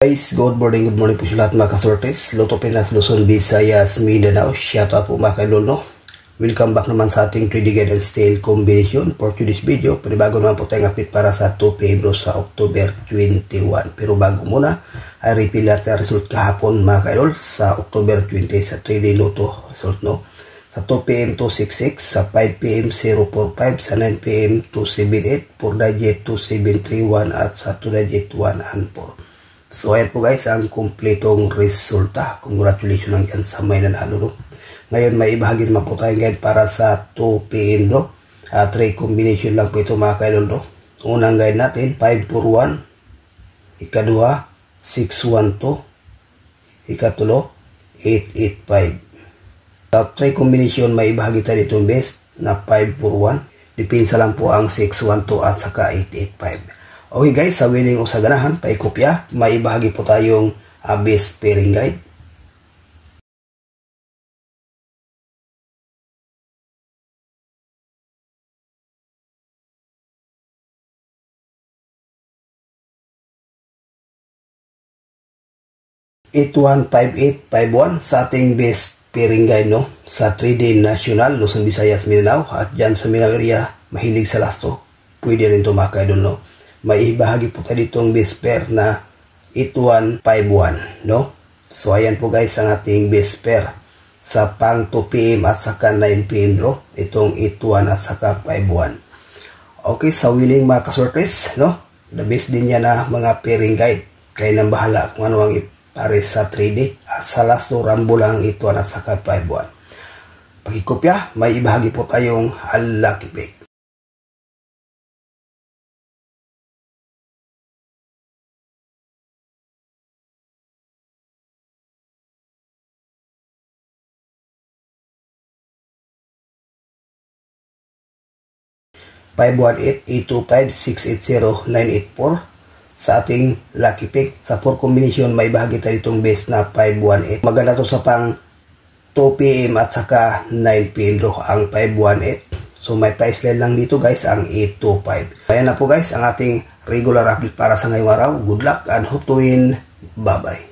guys, good morning po sa lahat mga kasortes. Luto Pinas, Luzon, Visayas, Mindanao. Shout out po mga kaidol, no? Welcome back naman sa ating 3D Guide and Style combination. For today's video, panibago naman po tayong update para sa 2 PM sa October 21. Pero bago muna, ay reveal natin ang result kahapon mga kaidol sa October 20 sa 3D luto result, no? Sa 2 PM 266, sa 5 PM 045, sa 9 PM 278, 4 digit 2731 at sa 2 digit 114. So ayan po guys ang kumpletong resulta. Congratulations lang dyan sa may nanalo, no? Ngayon may ibahagi naman po tayo ngayon para sa 2 PM, no? 3 combination lang po ito mga kaidol, no? Unang guide natin 541, ikadua 612, ikatulo 885. Sa 3 combination may ibahagi tayo itong best na 541. Depensa lang po ang 612 at saka 885. Okay guys, sa winning o sa ganahan, paikopya, may ibahagi po tayong best pairing guide. (815851) sa ating best pairing guide, no? Sa 3D National, Luzon, Visayas, Mindanao. At dyan sa Mindanao area, mahilig sa lasto. Pwede rin ito mga kaidol, no? May ibahagi po tayo ditong best pair na 8151, no? So ayan po guys ang ating best pair sa pang 2 PM at saka 9 PM bro. Itong 81 at saka 51. Okay, sa willing mga kasortes, no? The best din yan na mga pairing guide. Kaya nang bahala kung ano ang ipares sa 3D. Sa last no, rambo lang 81 at saka 51. Pagkikopya, may ibahagi po tayong lucky pick. (518, 825, 680, 984) sa ating lucky pick. Sa 4 combination may bahagi tayo itong best na 518. Maganda to sa pang 2 PM at saka 9 PM bro, ang 518. So may price line lang dito guys ang 825. Ayan na po guys ang ating regular update para sa ngayong araw. Good luck and hope to win. Bye bye.